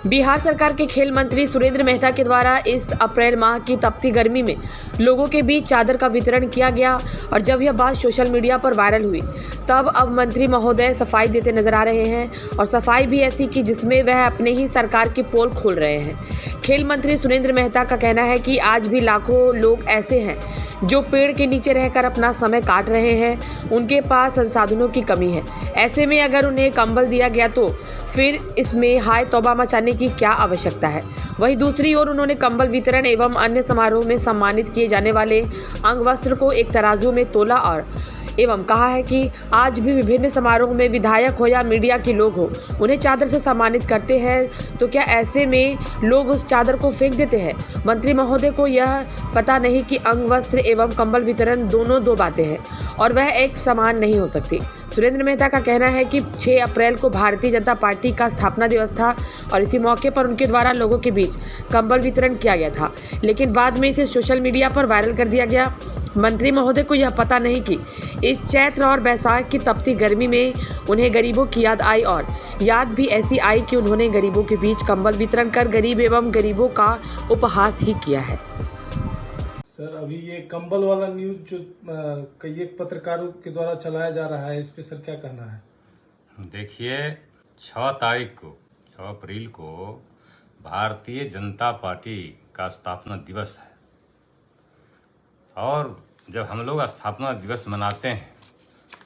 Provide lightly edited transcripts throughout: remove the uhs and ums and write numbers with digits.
बिहार सरकार के खेल मंत्री सुरेंद्र मेहता के द्वारा इस अप्रैल माह की तपती गर्मी में लोगों के बीच चादर का वितरण किया गया और जब यह बात सोशल मीडिया पर वायरल हुई तब अब मंत्री महोदय सफाई देते नजर आ रहे हैं और सफाई भी ऐसी की जिसमें वह अपने ही सरकार की पोल खोल रहे हैं। खेल मंत्री सुरेंद्र मेहता का कहना है कि आज भी लाखों लोग ऐसे हैं जो पेड़ के नीचे रहकर अपना समय काट रहे हैं, उनके पास संसाधनों की कमी है। ऐसे में अगर उन्हें कंबल दिया गया तो फिर इसमें हाय तौबा मचाने की क्या आवश्यकता है। वहीं दूसरी ओर उन्होंने कंबल वितरण एवं अन्य समारोह में सम्मानित किए जाने वाले अंगवस्त्र को एक तराजू में तोला और एवं कहा है कि आज भी विभिन्न समारोह में विधायक हो या मीडिया के लोग हो उन्हें चादर से सम्मानित करते हैं, तो क्या ऐसे में लोग उस चादर को फेंक देते हैं। मंत्री महोदय को यह पता नहीं कि अंगवस्त्र एवं कंबल वितरण दोनों दो बातें हैं और वह एक समान नहीं हो सकती। सुरेंद्र मेहता का कहना है कि 6 अप्रैल को भारतीय जनता पार्टी का स्थापना दिवस था और इसी मौके पर उनके द्वारा लोगों के बीच कंबल वितरण किया गया था, लेकिन बाद में इसे सोशल मीडिया पर वायरल कर दिया गया। मंत्री महोदय को यह पता नहीं कि इस चैत्र और बैसाख की तपती गर्मी में उन्हें गरीबों की याद आई और याद भी ऐसी आई कि उन्होंने गरीबों के बीच कंबल वितरण कर गरीब एवं गरीबों का उपहास ही किया है। सर, अभी ये कंबल वाला न्यूज जो कई एक पत्रकारों के द्वारा चलाया जा रहा है, इस पे सर क्या कहना है? देखिए, 6 अप्रैल को भारतीय जनता पार्टी का स्थापना दिवस है और जब हम लोग स्थापना दिवस मनाते हैं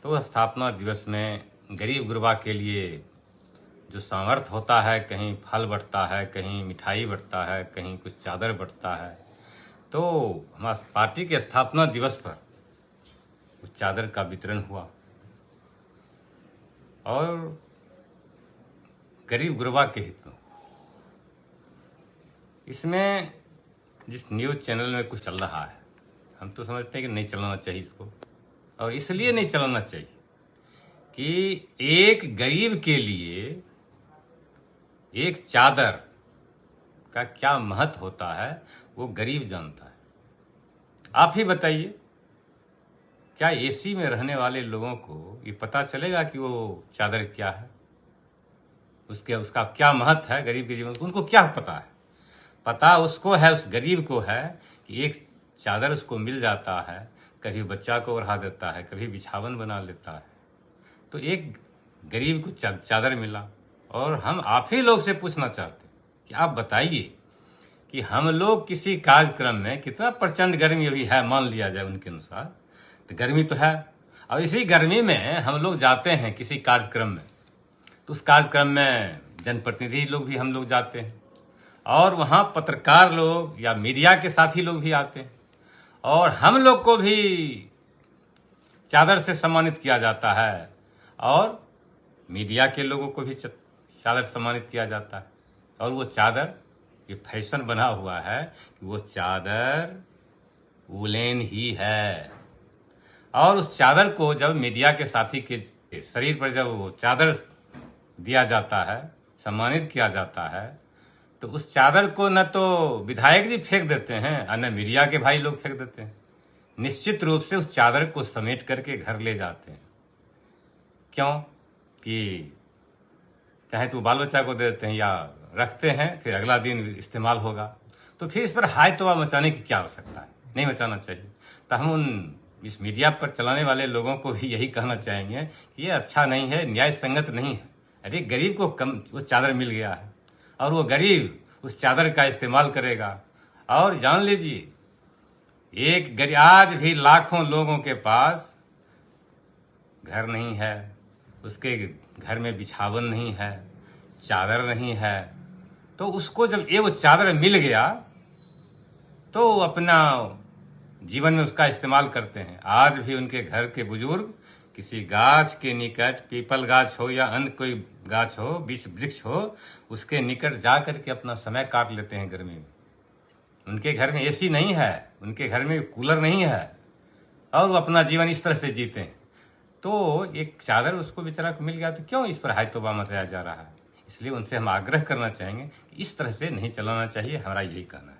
तो स्थापना दिवस में गरीब गुरबा के लिए जो सामर्थ्य होता है, कहीं फल बंटता है, कहीं मिठाई बंटता है, कहीं कुछ चादर बंटता है, तो हमारी पार्टी के स्थापना दिवस पर उस चादर का वितरण हुआ और गरीब गुरबा के हित में। इसमें जिस न्यूज़ चैनल में कुछ चल रहा है, हम तो समझते हैं कि नहीं चलाना चाहिए इसको, और इसलिए नहीं चलाना चाहिए कि एक गरीब के लिए एक चादर का क्या महत्व होता है वो गरीब जानता है। आप ही बताइए, क्या एसी में रहने वाले लोगों को ये पता चलेगा कि वो चादर क्या है, उसका क्या महत्व है गरीब के जीवन में? उनको क्या पता है? पता उसको है, उस गरीब को है कि एक चादर उसको मिल जाता है, कभी बच्चा को ओढ़ा देता है, कभी बिछावन बना लेता है, तो एक गरीब को चादर मिला। और हम आप ही लोग से पूछना चाहते हैं कि आप बताइए कि हम लोग किसी कार्यक्रम में, कितना प्रचंड गर्मी अभी है, मान लिया जाए उनके अनुसार, तो गर्मी तो है, और इसी गर्मी में हम लोग जाते हैं किसी कार्यक्रम में, तो उस कार्यक्रम में जनप्रतिनिधि लोग भी हम लोग जाते हैं और वहाँ पत्रकार लोग या मीडिया के साथी लोग भी आते हैं और हम लोग को भी चादर से सम्मानित किया जाता है और मीडिया के लोगों को भी चादर सम्मानित किया जाता है। और वो चादर, ये फैशन बना हुआ है कि वो चादर वूलेन ही है और उस चादर को जब मीडिया के साथी के शरीर पर जब वो चादर दिया जाता है, सम्मानित किया जाता है, तो उस चादर को न तो विधायक जी फेंक देते हैं और न मीडिया के भाई लोग फेंक देते हैं, निश्चित रूप से उस चादर को समेट करके घर ले जाते हैं। क्यों? कि चाहे तो बाल बच्चा को दे देते हैं या रखते हैं, फिर अगला दिन इस्तेमाल होगा, तो फिर इस पर हाय तौबा मचाने की क्या आवश्यकता है? नहीं मचाना चाहिए। तो हम इस मीडिया पर चलाने वाले लोगों को भी यही कहना चाहेंगे कि ये अच्छा नहीं है, न्याय संगत नहीं है। अरे गरीब को कम वो चादर मिल गया है और वो गरीब उस चादर का इस्तेमाल करेगा। और जान लीजिए, एक गरीब, आज भी लाखों लोगों के पास घर नहीं है, उसके घर में बिछावन नहीं है, चादर नहीं है, तो उसको जब ये वो चादर मिल गया तो अपना जीवन में उसका इस्तेमाल करते हैं। आज भी उनके घर के बुजुर्ग किसी गाछ के निकट, पीपल गाछ हो या अन्य कोई गाछ हो, वृक्ष हो, उसके निकट जा करके अपना समय काट लेते हैं गर्मी में। उनके घर में एसी नहीं है, उनके घर में कूलर नहीं है और वो अपना जीवन इस तरह से जीते हैं। तो एक चादर उसको बेचारा को मिल गया, तो क्यों इस पर हाय तौबा मचाया जा रहा है? इसलिए उनसे हम आग्रह करना चाहेंगे कि इस तरह से नहीं चलाना चाहिए, हमारा यही कहना है।